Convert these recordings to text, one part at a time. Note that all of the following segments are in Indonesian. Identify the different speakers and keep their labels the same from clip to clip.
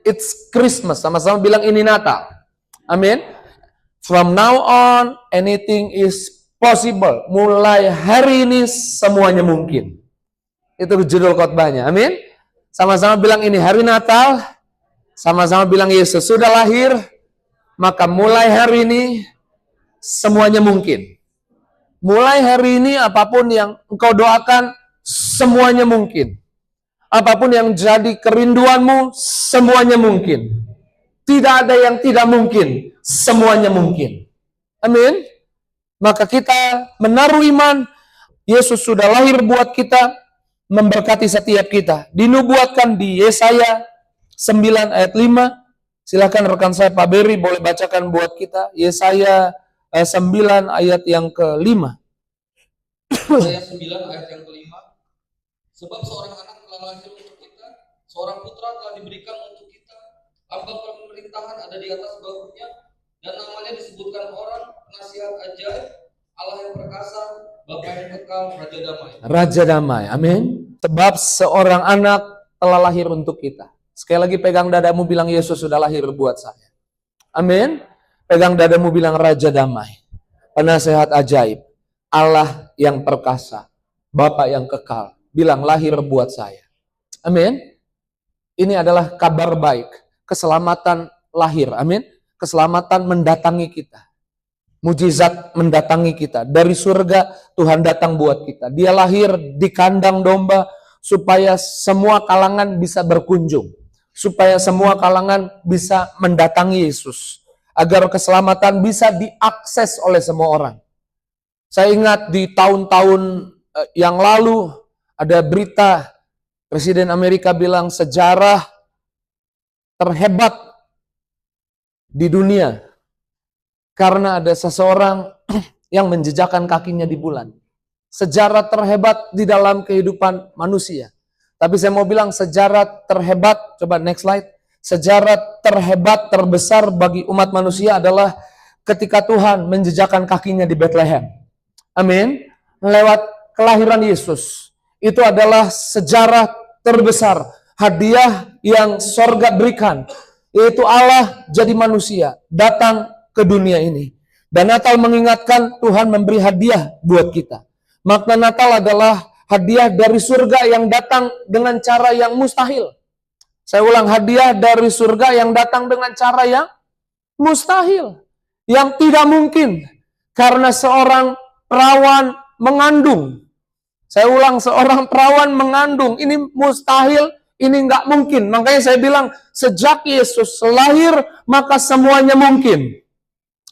Speaker 1: It's Christmas. Sama-sama bilang ini Natal. Amin. From now on, anything is possible. Mulai hari ini semuanya mungkin. Itu judul khotbahnya. Amin. Sama-sama bilang ini hari Natal. Sama-sama bilang Yesus sudah lahir. Maka mulai hari ini semuanya mungkin. Mulai hari ini apapun yang engkau doakan, semuanya mungkin. Apapun yang jadi kerinduanmu, semuanya mungkin. Tidak ada yang tidak mungkin, semuanya mungkin. Amin. Maka kita menaruh iman, Yesus sudah lahir buat kita, memberkati setiap kita. Dinubuatkan di Yesaya 9 ayat 5. Silakan rekan saya Pak Beri boleh bacakan buat kita. Yesaya 9 ayat yang ke-5.
Speaker 2: Yesaya 9 ayat yang ke-5. Sebab seorang anak telah lahir untuk kita, seorang putra telah diberikan untuk kita, lambang pemerintahan ada di atas bahunya, dan namanya disebutkan orang, penasihat ajaib, Allah yang perkasa, Bapa yang kekal, Raja damai.
Speaker 1: Raja damai, amin. Sebab seorang anak telah lahir untuk kita. Sekali lagi pegang dadamu bilang Yesus sudah lahir buat saya. Amin. Pegang dadamu bilang Raja damai, penasihat ajaib, Allah yang perkasa, Bapa yang kekal. Bilang lahir buat saya. Amin. Ini adalah kabar baik. Keselamatan lahir. Amin. Keselamatan mendatangi kita. Mujizat mendatangi kita. Dari surga Tuhan datang buat kita. Dia lahir di kandang domba supaya semua kalangan bisa berkunjung. Supaya semua kalangan bisa mendatangi Yesus. Agar keselamatan bisa diakses oleh semua orang. Saya ingat di tahun-tahun yang lalu ada berita Presiden Amerika bilang sejarah terhebat di dunia karena ada seseorang yang menjejakkan kakinya di bulan. Sejarah terhebat di dalam kehidupan manusia. Tapi saya mau bilang sejarah terhebat, coba next slide. Sejarah terhebat terbesar bagi umat manusia adalah ketika Tuhan menjejakkan kakinya di Bethlehem. Amin. Lewat kelahiran Yesus. Itu adalah sejarah terbesar, hadiah yang sorga berikan, yaitu Allah jadi manusia, datang ke dunia ini. Dan Natal mengingatkan Tuhan memberi hadiah buat kita. Makna Natal adalah hadiah dari surga yang datang dengan cara yang mustahil. Saya ulang, hadiah dari surga yang datang dengan cara yang mustahil, yang tidak mungkin, karena seorang perawan mengandung. Saya ulang, seorang perawan mengandung. Ini mustahil, ini nggak mungkin. Makanya saya bilang, sejak Yesus lahir, maka semuanya mungkin.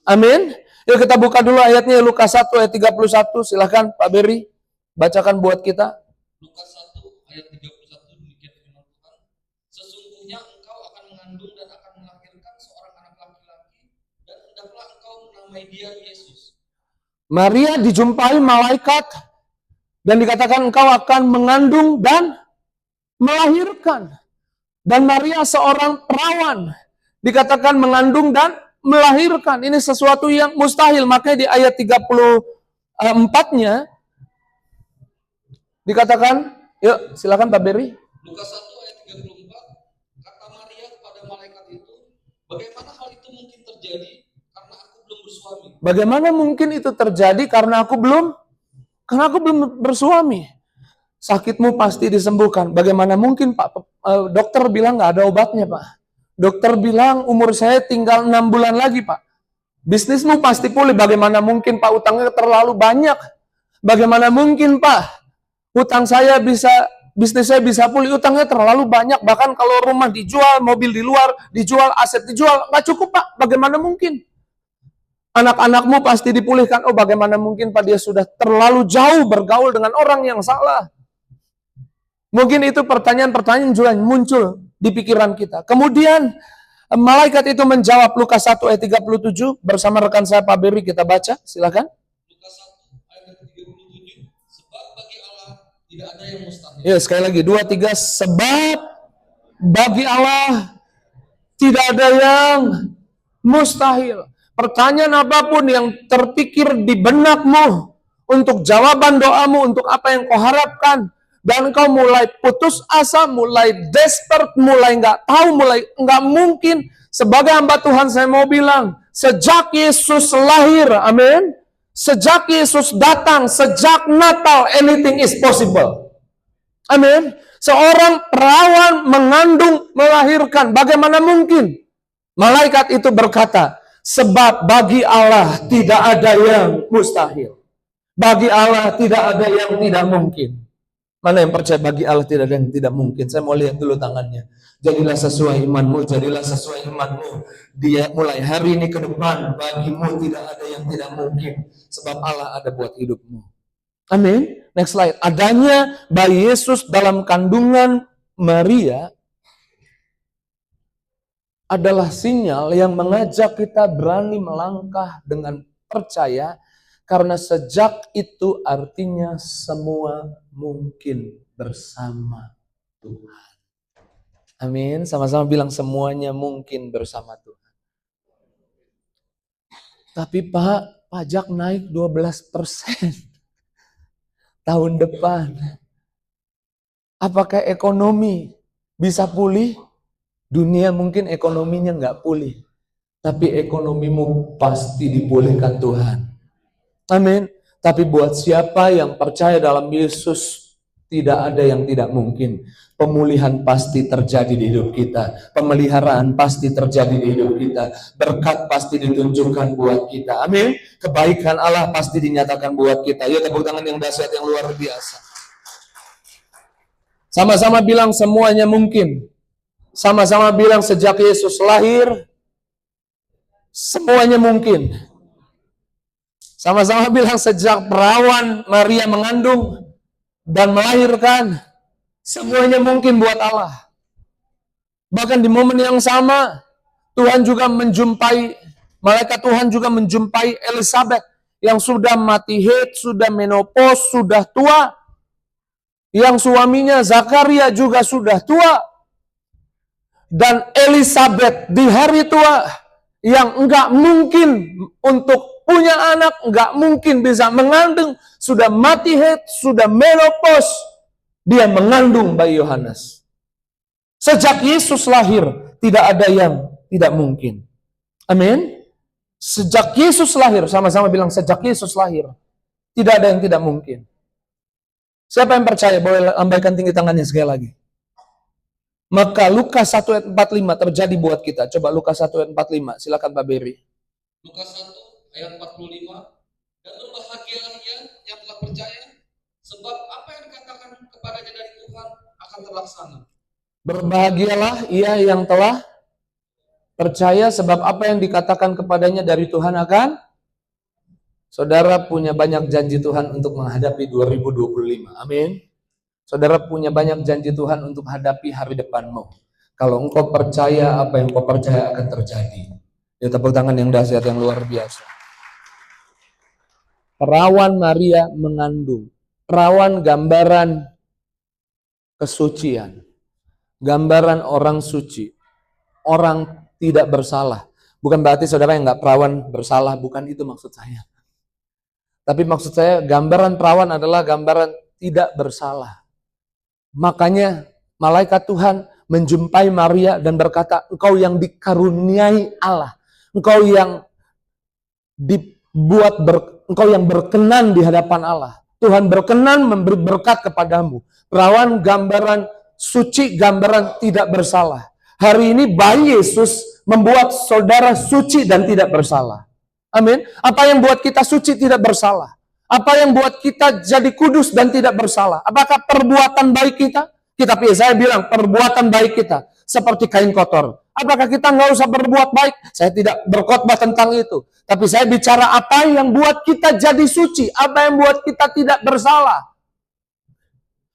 Speaker 1: Amin. Yuk kita buka dulu ayatnya, Lukas 1 ayat 31. Silahkan Pak Beri, bacakan buat kita.
Speaker 2: Lukas 1 ayat 31, demikian firman Tuhan. Sesungguhnya engkau akan mengandung dan akan melahirkan seorang anak laki-laki, dan hendaklah engkau menamai dia Yesus.
Speaker 1: Maria dijumpai malaikat, dan dikatakan engkau akan mengandung dan melahirkan. Dan Maria seorang perawan, dikatakan mengandung dan melahirkan. Ini sesuatu yang mustahil. Makanya di ayat 34-nya dikatakan, yuk silakan Pak Beri.
Speaker 2: Lukas 1 ayat 34, kata Maria kepada malaikat itu, bagaimana hal itu mungkin terjadi karena aku belum bersuami?
Speaker 1: Bagaimana mungkin itu terjadi karena aku belum bersuami? Sakitmu pasti disembuhkan. Bagaimana mungkin Pak? Dokter bilang nggak ada obatnya Pak. Dokter bilang umur saya tinggal 6 bulan lagi Pak. Bisnismu pasti pulih. Bagaimana mungkin Pak? Utangnya terlalu banyak. Bagaimana mungkin Pak? Bisnis saya bisa pulih. Utangnya terlalu banyak. Bahkan kalau rumah dijual, mobil di luar dijual, aset dijual, nggak cukup Pak. Bagaimana mungkin? Anak-anakmu pasti dipulihkan. Oh bagaimana mungkin Pak, dia sudah terlalu jauh bergaul dengan orang yang salah. Mungkin itu pertanyaan-pertanyaan juga muncul di pikiran kita. Kemudian malaikat itu menjawab. Lukas 1 ayat 37 bersama rekan saya Pak Beri, kita baca. Silakan.
Speaker 2: Lukas 1 ayat 37, sebab bagi Allah tidak ada yang mustahil.
Speaker 1: Ya sekali lagi 2, 3. Sebab bagi Allah tidak ada yang mustahil. Pertanyaan apapun yang terpikir di benakmu, untuk jawaban doamu, untuk apa yang kau harapkan, dan engkau mulai putus asa, mulai desperate, mulai nggak tahu, mulai nggak mungkin. Sebagai hamba Tuhan saya mau bilang, sejak Yesus lahir, amin. Sejak Yesus datang, sejak Natal, anything is possible. Amin. Seorang perawan mengandung, melahirkan, bagaimana mungkin? Malaikat itu berkata, sebab bagi Allah tidak ada yang mustahil. Bagi Allah tidak ada yang tidak mungkin. Mana yang percaya bagi Allah tidak ada yang tidak mungkin? Saya mau lihat dulu tangannya. Jadilah sesuai imanmu, jadilah sesuai imanmu. Dia mulai hari ini ke depan, bagimu tidak ada yang tidak mungkin. Sebab Allah ada buat hidupmu. Amin. Next slide. Adanya bayi Yesus dalam kandungan Maria adalah sinyal yang mengajak kita berani melangkah dengan percaya, karena sejak itu artinya semua mungkin bersama Tuhan. Amin. Sama-sama bilang semuanya mungkin bersama Tuhan. Tapi Pak, pajak naik 12% tahun depan. Apakah ekonomi bisa pulih? Dunia mungkin ekonominya nggak pulih. Tapi ekonomimu pasti dipulihkan Tuhan. Amin. Tapi buat siapa yang percaya dalam Yesus, tidak ada yang tidak mungkin. Pemulihan pasti terjadi di hidup kita. Pemeliharaan pasti terjadi di hidup kita. Berkat pasti ditunjukkan buat kita. Amin. Kebaikan Allah pasti dinyatakan buat kita. Yuk tepuk tangan yang dahsyat, yang luar biasa. Sama-sama bilang semuanya mungkin. Sama-sama bilang sejak Yesus lahir, semuanya mungkin. Sama-sama bilang sejak perawan Maria mengandung dan melahirkan, semuanya mungkin buat Allah. Bahkan di momen yang sama, Tuhan juga menjumpai, malaikat Tuhan juga menjumpai Elizabeth yang sudah mati haid, sudah menopause, sudah tua. Yang suaminya Zakaria juga sudah tua. Dan Elizabeth di hari tua yang enggak mungkin untuk punya anak, enggak mungkin bisa mengandung, sudah mati haid, sudah menopause, dia mengandung bayi Yohanes. Sejak Yesus lahir, tidak ada yang tidak mungkin. Amin. Sejak Yesus lahir, sama-sama bilang sejak Yesus lahir, tidak ada yang tidak mungkin. Siapa yang percaya? Boleh lambaikan tinggi tangannya sekali lagi. Maka Lukas 1 ayat 45 terjadi buat kita. Coba Lukas 1 ayat 45, silakan Pak Beri.
Speaker 2: Lukas 1 ayat 45. Dan berbahagialah ia yang telah percaya, sebab apa yang dikatakan kepadanya dari Tuhan akan terlaksana.
Speaker 1: Berbahagialah ia yang telah percaya, sebab apa yang dikatakan kepadanya dari Tuhan akan. Saudara punya banyak janji Tuhan untuk menghadapi 2025. Amin. Saudara punya banyak janji Tuhan untuk hadapi hari depanmu. Kalau engkau percaya, apa yang engkau percaya akan terjadi. Ya, tepuk tangan yang dahsyat, yang luar biasa. Perawan Maria mengandung. Perawan gambaran kesucian. Gambaran orang suci. Orang tidak bersalah. Bukan berarti saudara yang nggak perawan bersalah, bukan itu maksud saya. Tapi maksud saya gambaran perawan adalah gambaran tidak bersalah. Makanya malaikat Tuhan menjumpai Maria dan berkata, engkau yang dikaruniai Allah. Engkau yang engkau yang berkenan di hadapan Allah. Tuhan berkenan memberi berkat kepadamu. Perawan gambaran suci, gambaran tidak bersalah. Hari ini bayi Yesus membuat saudara suci dan tidak bersalah. Amin. Apa yang buat kita suci tidak bersalah? Apa yang buat kita jadi kudus dan tidak bersalah? Apakah perbuatan baik kita? Tapi saya bilang perbuatan baik kita seperti kain kotor. Apakah kita nggak usah berbuat baik? Saya tidak berkhotbah tentang itu. Tapi saya bicara apa yang buat kita jadi suci. Apa yang buat kita tidak bersalah.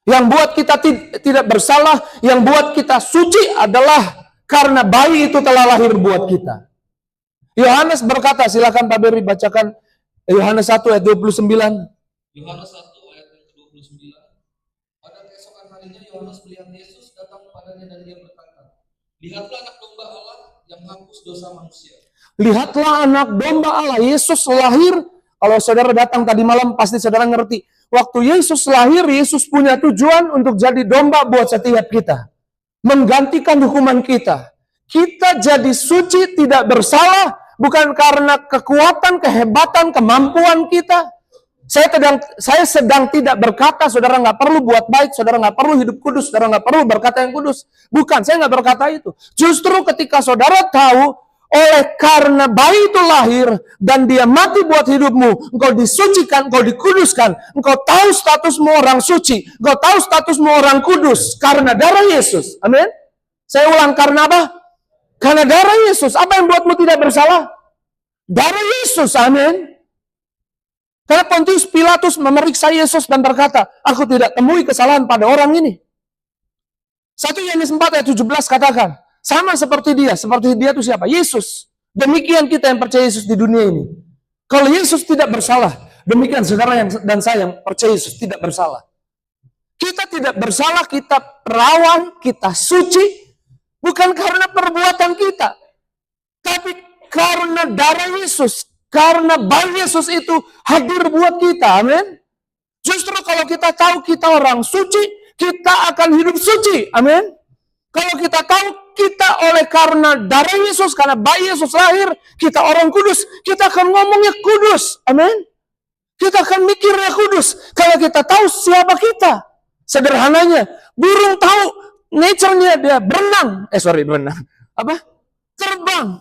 Speaker 1: Yang buat kita tidak bersalah, yang buat kita suci adalah karena bayi itu telah lahir buat kita. Yohanes berkata, silakan Pak Beri bacakan Yohanes 1 ayat 29.
Speaker 2: Yohanes 1 ayat yang ke-29. Pada keesokan harinya Yohanes melihat Yesus datang kepadanya dan dia berkata, lihatlah anak domba Allah yang menghapus dosa manusia.
Speaker 1: Lihatlah anak domba Allah. Yesus lahir Kalau saudara datang tadi malam, pasti saudara ngerti. Waktu Yesus lahir, Yesus punya tujuan untuk jadi domba buat setiap kita. Menggantikan hukuman kita. Kita jadi suci, tidak bersalah, bukan karena kekuatan, kehebatan, kemampuan kita. Saya sedang tidak berkata saudara nggak perlu buat baik, saudara nggak perlu hidup kudus, saudara nggak perlu berkata yang kudus. Bukan, saya nggak berkata itu. Justru ketika saudara tahu, oleh karena bayi itu lahir dan dia mati buat hidupmu, engkau disucikan, engkau dikuduskan, engkau tahu statusmu orang suci, engkau tahu statusmu orang kudus karena darah Yesus. Amin. Saya ulang, karena apa? Karena darah Yesus. Apa yang buatmu tidak bersalah? Darah Yesus. Amin. Karena Pontius Pilatus memeriksa Yesus dan berkata, aku tidak temui kesalahan pada orang ini. 1 Yohanes 4 ayat 17 katakan, sama seperti dia itu siapa? Yesus. Demikian kita yang percaya Yesus di dunia ini. Kalau Yesus tidak bersalah, demikian saudara dan saya yang percaya Yesus tidak bersalah. Kita tidak bersalah, kita perawan, kita suci, bukan karena perbuatan kita, tapi karena darah Yesus, karena bayi Yesus itu hadir buat kita. Amin. Justru kalau kita tahu kita orang suci, kita akan hidup suci. Amin. Kalau kita tahu kita oleh karena darah Yesus, karena bayi Yesus lahir, kita orang kudus, kita akan ngomongnya kudus. Amin. Kita akan mikirnya kudus. Kalau kita tahu siapa kita. Sederhananya, burung tahu nature-nya dia berenang. Berenang. Apa? Terbang.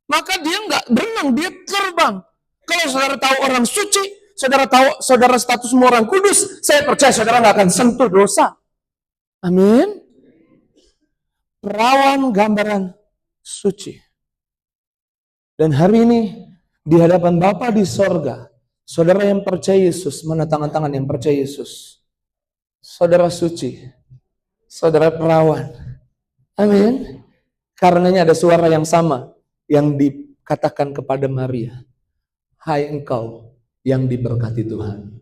Speaker 1: Maka dia nggak berenang, dia terbang. Kalau saudara tahu orang suci, saudara tahu saudara statusmu orang kudus, saya percaya saudara nggak akan sentuh dosa. Amin. Perawan gambaran suci. Dan hari ini di hadapan Bapa di sorga, saudara yang percaya Yesus, mana tangan-tangan yang percaya Yesus? Saudara suci, saudara perawan. Amin. Karenanya ada suara yang sama yang dikatakan kepada Maria. Hai engkau yang diberkati Tuhan.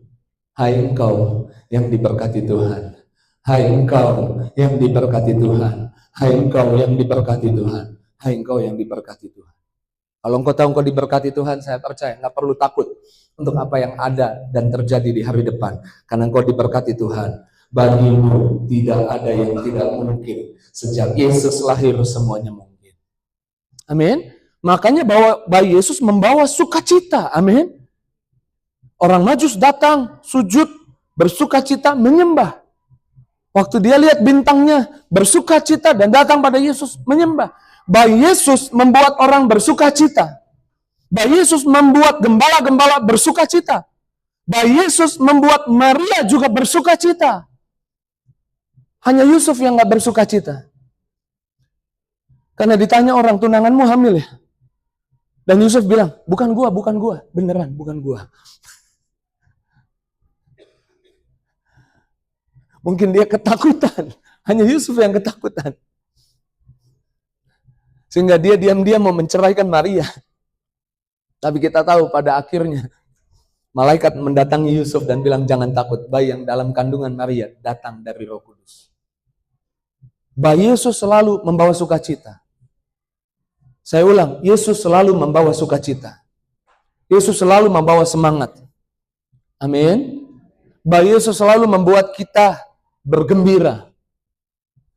Speaker 1: Hai engkau yang diberkati Tuhan. Hai engkau yang diberkati Tuhan. Hai engkau yang diberkati Tuhan. Hai engkau yang diberkati Tuhan. Kalau engkau tahu engkau diberkati Tuhan, saya percaya nggak perlu takut untuk apa yang ada dan terjadi di hari depan. Karena engkau diberkati Tuhan. Bagimu tidak ada yang tidak mungkin. Sejak Yesus lahir semuanya mungkin. Amin. Makanya bayi Yesus membawa sukacita. Amin. Orang Majus datang, sujud, bersukacita, menyembah. Waktu dia lihat bintangnya, bersukacita dan datang pada Yesus, menyembah. Bayi Yesus membuat orang bersukacita. Bayi Yesus membuat gembala-gembala bersukacita. Bayi Yesus membuat Maria juga bersukacita. Hanya Yusuf yang gak bersukacita. Karena ditanya orang, tunanganmu hamil ya? Dan Yusuf bilang, bukan gua, beneran bukan gua. Mungkin dia ketakutan. Hanya Yusuf yang ketakutan. Sehingga dia diam-diam mau menceraikan Maria. Tapi kita tahu pada akhirnya malaikat mendatangi Yusuf dan bilang, jangan takut, bayi yang dalam kandungan Maria datang dari Roh Kudus. Bayi Yesus selalu membawa sukacita. Saya ulang, Yesus selalu membawa sukacita. Yesus selalu membawa semangat. Amin. Bayi Yesus selalu membuat kita bergembira.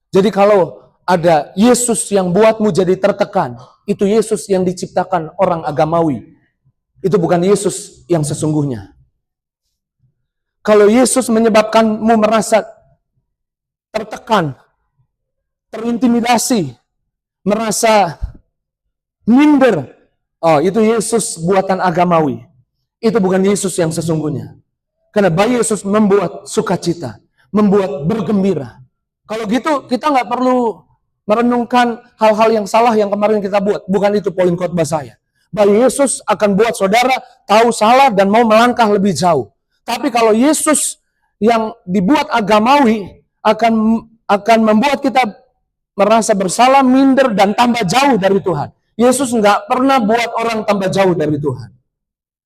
Speaker 1: Jadi kalau ada Yesus yang buatmu jadi tertekan, itu Yesus yang diciptakan orang agamawi. Itu bukan Yesus yang sesungguhnya. Kalau Yesus menyebabkanmu merasa tertekan, terintimidasi, merasa minder, oh itu Yesus buatan agamawi. Itu bukan Yesus yang sesungguhnya. Karena bayi Yesus membuat sukacita, membuat bergembira. Kalau gitu kita nggak perlu merenungkan hal-hal yang salah yang kemarin kita buat. Bukan itu poin khotbah saya. Bayi Yesus akan buat saudara tahu salah dan mau melangkah lebih jauh. Tapi kalau Yesus yang dibuat agamawi akan membuat kita merasa bersalah, minder, dan tambah jauh dari Tuhan. Yesus nggak pernah buat orang tambah jauh dari Tuhan.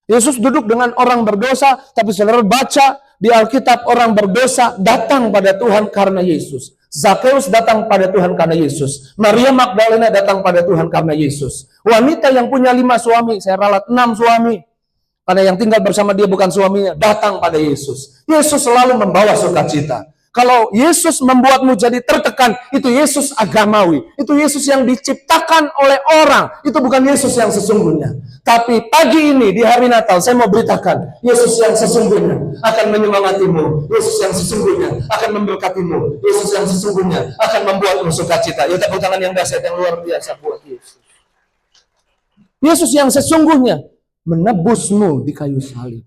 Speaker 1: Yesus duduk dengan orang berdosa, tapi saudara baca di Alkitab, orang berdosa datang pada Tuhan karena Yesus. Zakheus datang pada Tuhan karena Yesus. Maria Magdalena datang pada Tuhan karena Yesus. Wanita yang punya 5 suami, saya ralat 6 suami. Karena yang tinggal bersama dia bukan suaminya, datang pada Yesus. Yesus selalu membawa sukacita. Kalau Yesus membuatmu jadi tertekan, itu Yesus agamawi. Itu Yesus yang diciptakan oleh orang. Itu bukan Yesus yang sesungguhnya. Tapi pagi ini, di hari Natal, saya mau beritakan, Yesus yang sesungguhnya akan menyemangatimu. Yesus yang sesungguhnya akan memberkatimu. Yesus yang sesungguhnya akan membuatmu sukacita. Ya, tepuk tangan yang dahsyat, yang luar biasa buat Yesus. Yesus yang sesungguhnya menebusmu di kayu salib.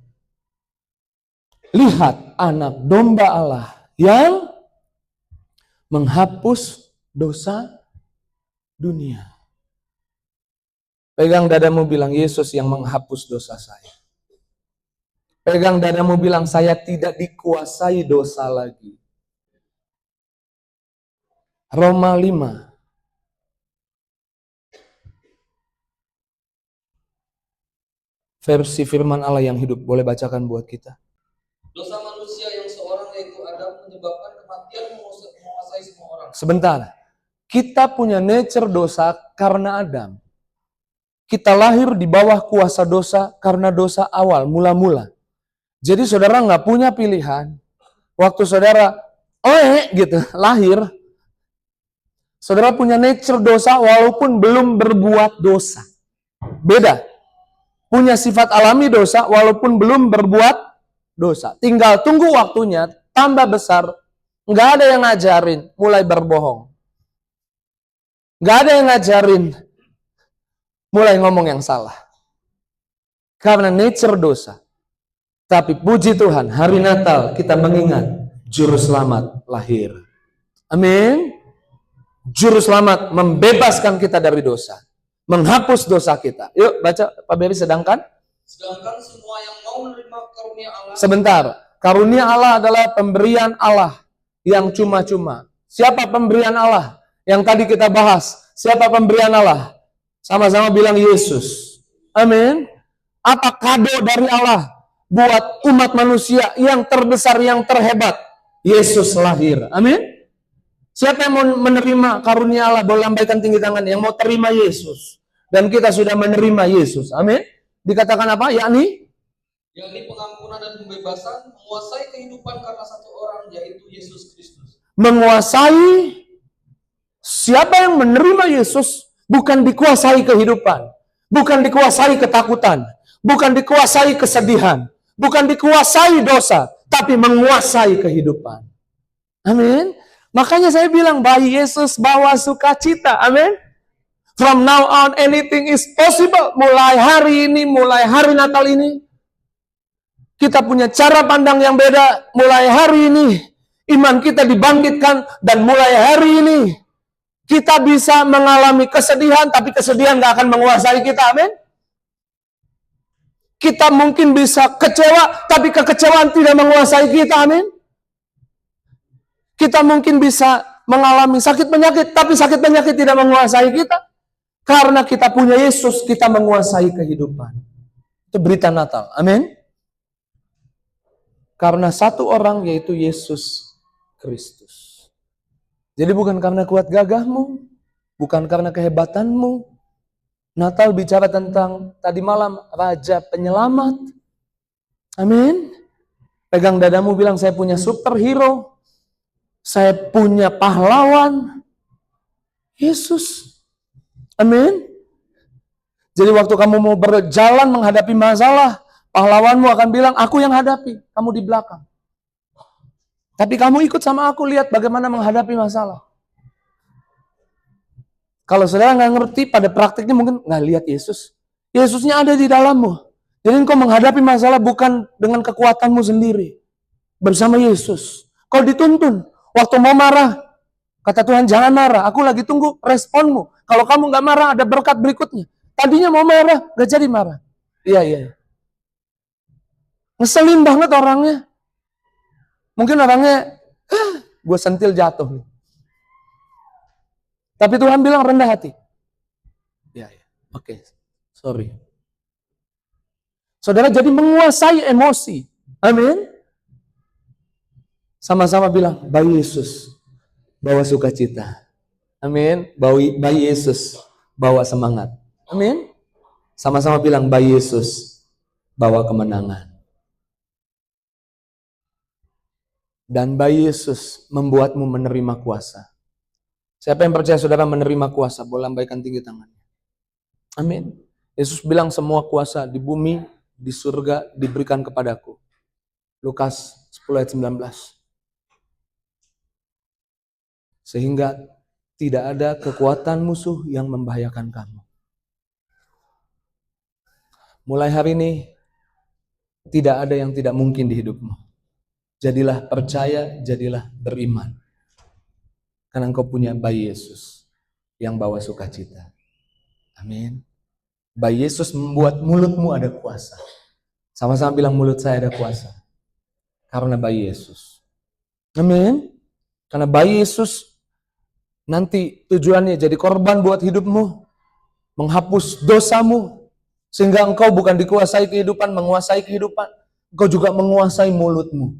Speaker 1: Lihat anak domba Allah yang menghapus dosa dunia. Pegang dadamu, bilang, Yesus yang menghapus dosa saya. Pegang dadamu, bilang, saya tidak dikuasai dosa lagi. Roma 5. Versi firman Allah yang hidup. Boleh bacakan buat kita.
Speaker 2: Dosa manusia yang seorang yaitu Adam menyebabkan kematian menguasai semua orang.
Speaker 1: Sebentar. Kita punya nature dosa karena Adam. Kita lahir di bawah kuasa dosa karena dosa awal, mula-mula. Jadi saudara nggak punya pilihan. Waktu saudara, gitu, lahir. Saudara punya nature dosa walaupun belum berbuat dosa. Beda. Punya sifat alami dosa walaupun belum berbuat dosa. Tinggal tunggu waktunya, tambah besar. Nggak ada yang ngajarin, mulai berbohong. Nggak ada yang ngajarin, mulai ngomong yang salah. Karena nature dosa. Tapi puji Tuhan, hari Natal kita mengingat Juru Selamat lahir. Amin. Juru Selamat membebaskan kita dari dosa. Menghapus dosa kita. Yuk baca Pak Beri, sedangkan
Speaker 2: semua yang mau menerima karunia Allah.
Speaker 1: Sebentar. Karunia Allah adalah pemberian Allah yang cuma-cuma. Siapa pemberian Allah? Yang tadi kita bahas. Siapa pemberian Allah? Sama-sama bilang Yesus. Amin. Apa kado dari Allah buat umat manusia yang terbesar, yang terhebat? Yesus lahir. Amin. Siapa yang mau menerima karunia Allah? Boleh lambaikan tinggi tangan. Yang mau terima Yesus. Dan kita sudah menerima Yesus. Amin. Dikatakan apa? Yakni
Speaker 2: pengampunan dan pembebasan, menguasai kehidupan karena satu orang, yaitu Yesus Kristus.
Speaker 1: Menguasai. Siapa yang menerima Yesus bukan dikuasai kehidupan, bukan dikuasai ketakutan, bukan dikuasai kesedihan, bukan dikuasai dosa, tapi menguasai kehidupan. Amin. Makanya saya bilang, bayi Yesus bawa sukacita. Amin. From now on anything is possible. Mulai hari ini, mulai hari Natal ini, kita punya cara pandang yang beda. Mulai hari ini, iman kita dibangkitkan. Dan mulai hari ini, kita bisa mengalami kesedihan, tapi kesedihan gak akan menguasai kita. Amin. Kita mungkin bisa kecewa, tapi kekecewaan tidak menguasai kita. Amin. Kita mungkin bisa mengalami sakit penyakit, tapi sakit penyakit tidak menguasai kita. Karena kita punya Yesus, kita menguasai kehidupan. Itu berita Natal. Amin. Karena satu orang, yaitu Yesus Kristus. Jadi bukan karena kuat gagahmu, bukan karena kehebatanmu. Natal bicara tentang tadi malam Raja Penyelamat. Amin. Pegang dadamu, bilang, saya punya superhero. Saya punya pahlawan. Yesus. Amin. Jadi waktu kamu mau berjalan menghadapi masalah, pahlawanmu akan bilang, aku yang hadapi, kamu di belakang. Tapi kamu ikut sama aku, lihat bagaimana menghadapi masalah. Kalau saudara nggak ngerti, pada praktiknya mungkin nggak lihat Yesus. Yesusnya ada di dalammu. Jadi engkau menghadapi masalah bukan dengan kekuatanmu sendiri. Bersama Yesus. Kau dituntun. Waktu mau marah, kata Tuhan, jangan marah. Aku lagi tunggu responmu. Kalau kamu nggak marah, ada berkat berikutnya. Tadinya mau marah, nggak jadi marah. Iya. Ngeselin banget orangnya. Mungkin orangnya, gue sentil jatuh nih. Tapi Tuhan bilang rendah hati. Iya. Oke. Sorry. Saudara jadi menguasai emosi. Amin. Sama-sama bilang, bayi Yesus bawa sukacita. Amin. Bayi Yesus bawa semangat. Amin. Sama-sama bilang, bayi Yesus bawa kemenangan. Dan bayi Yesus membuatmu menerima kuasa. Siapa yang percaya saudara menerima kuasa, boleh lambaikan tinggi tangannya. Amin. Yesus bilang semua kuasa di bumi, di surga diberikan kepadaku. Lukas 10 ayat 19. Sehingga tidak ada kekuatan musuh yang membahayakan kamu. Mulai hari ini, tidak ada yang tidak mungkin di hidupmu. Jadilah percaya, jadilah beriman. Karena engkau punya bayi Yesus yang bawa sukacita. Amin. Bayi Yesus membuat mulutmu ada kuasa. Sama-sama bilang mulut saya ada kuasa. Karena bayi Yesus. Amin. Karena bayi Yesus nanti tujuannya jadi korban buat hidupmu. Menghapus dosamu. Sehingga engkau bukan dikuasai kehidupan, menguasai kehidupan. Engkau juga menguasai mulutmu.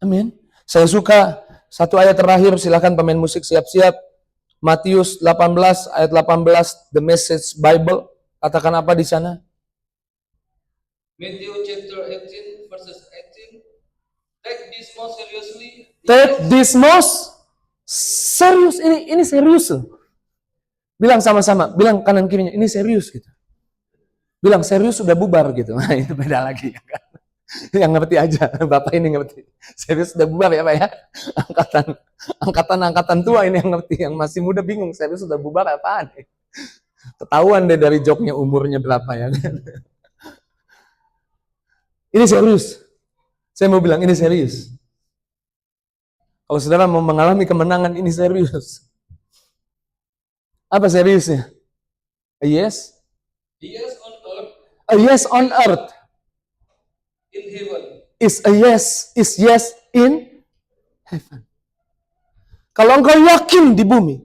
Speaker 1: Amin. Saya suka satu ayat terakhir, silakan pemain musik siap-siap. Matius 18 ayat 18, The Message Bible. Katakan apa di sana?
Speaker 2: Matthew chapter 18 verses 18. Take this most seriously.
Speaker 1: Take this most serius. Ini serius. Bilang sama-sama, bilang kanan kirinya, ini serius gitu. Bilang serius sudah bubar gitu. Nah, itu beda lagi ya kan. Yang ngerti aja, Bapak ini ngerti. Serius sudah bubar ya Pak ya. Angkatan tua ini yang ngerti, yang masih muda bingung serius sudah bubar apaan. Ketahuan deh dari joknya umurnya berapa ya kan. Ini serius. Saya mau bilang ini serius. Kalau saudara mau mengalami kemenangan, ini serius. Apa seriusnya? A yes?
Speaker 2: Yes on earth,
Speaker 1: A yes on earth
Speaker 2: in heaven.
Speaker 1: is yes in heaven. Kalau engkau yakin di bumi,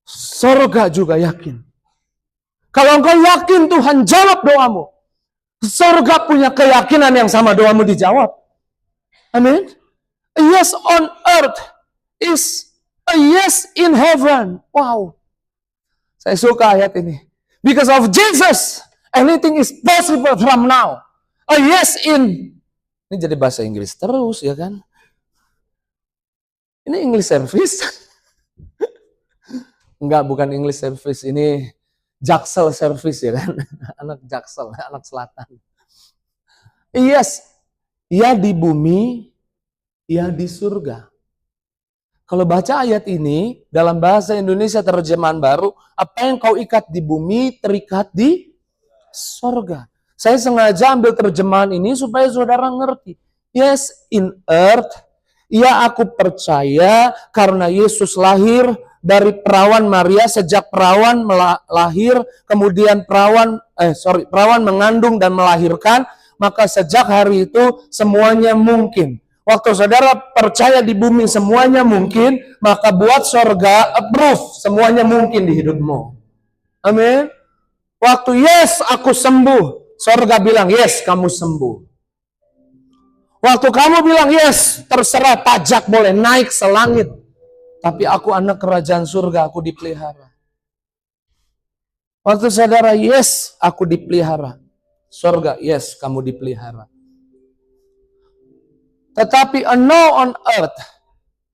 Speaker 1: surga juga yakin. Kalau engkau yakin Tuhan jawab doamu, surga punya keyakinan yang sama doamu dijawab. Amin. A yes on earth is a yes in heaven. Wow. Saya suka ayat ini. Because of Jesus, anything is possible from now. A yes in. Ini jadi bahasa Inggris terus ya kan. Ini English service. Enggak, bukan English service. Ini Jaksel service ya kan. Anak Jaksel, anak selatan. Yes. Ya di bumi, ya di surga. Kalau baca ayat ini, dalam bahasa Indonesia terjemahan baru, apa yang kau ikat di bumi, terikat di surga. Saya sengaja ambil terjemahan ini supaya saudara ngerti. Yes, in earth, ya aku percaya karena Yesus lahir dari perawan Maria, sejak perawan lahir, kemudian perawan mengandung dan melahirkan, maka sejak hari itu semuanya mungkin. Waktu saudara percaya di bumi semuanya mungkin, maka buat surga approve semuanya mungkin di hidupmu. Amin. Waktu yes aku sembuh, surga bilang yes kamu sembuh. Waktu kamu bilang yes, terserah pajak boleh naik selangit, tapi aku anak kerajaan surga, aku dipelihara. Waktu saudara yes aku dipelihara, surga yes kamu dipelihara. Tetapi a no on earth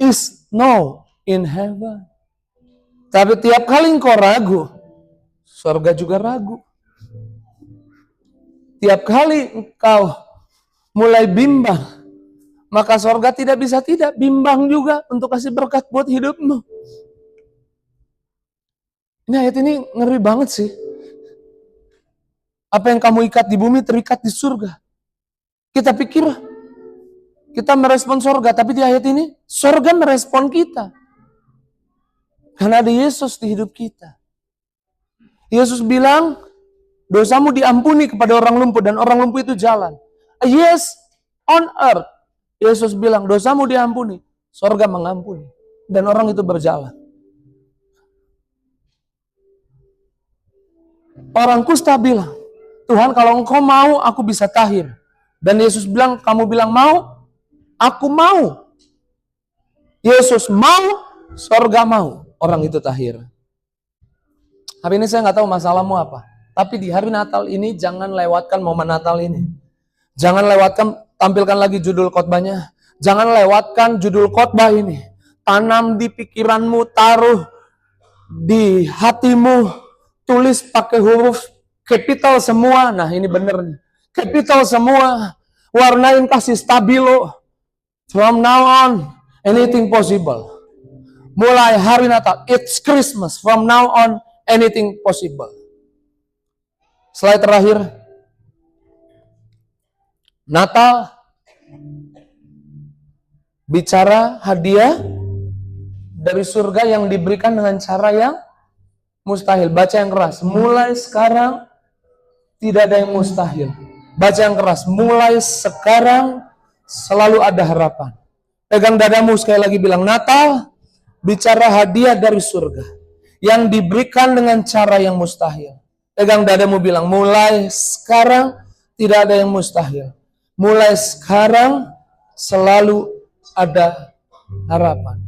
Speaker 1: is no in heaven. Tapi tiap kali engkau ragu, surga juga ragu. Tiap kali engkau mulai bimbang, maka surga tidak bisa tidak bimbang juga untuk kasih berkat buat hidupmu. Ini ayat ini ngeri banget sih. Apa yang kamu ikat di bumi terikat di surga. Kita pikir kita merespon surga, tapi di ayat ini, surga merespon kita. Karena ada Yesus di hidup kita. Yesus bilang, dosamu diampuni kepada orang lumpuh, dan orang lumpuh itu jalan. A yes on earth. Yesus bilang, dosamu diampuni, surga mengampuni. Dan orang itu berjalan. Orang kusta bilang, Tuhan kalau engkau mau, aku bisa tahir. Dan Yesus bilang, kamu bilang mau? Aku mau. Yesus mau, surga mau. Orang itu tahir. Hari ini saya nggak tahu masalahmu apa. Tapi di hari Natal ini jangan lewatkan momen Natal ini. Jangan lewatkan, tampilkan lagi judul khotbahnya. Jangan lewatkan judul khotbah ini. Tanam di pikiranmu, taruh di hatimu, tulis pakai huruf capital semua. Nah, ini bener nih. Capital semua. Warnain kasih stabilo. From now on, anything possible. Mulai hari Natal, it's Christmas. From now on, anything possible. Slide terakhir. Natal bicara hadiah dari surga yang diberikan dengan cara yang mustahil. Baca yang keras. Mulai sekarang tidak ada yang mustahil. Baca yang keras. Mulai sekarang selalu ada harapan. Pegang dadamu sekali lagi bilang, Natal bicara hadiah dari surga yang diberikan dengan cara yang mustahil. Pegang dadamu bilang, mulai sekarang tidak ada yang mustahil. Mulai sekarang selalu ada harapan.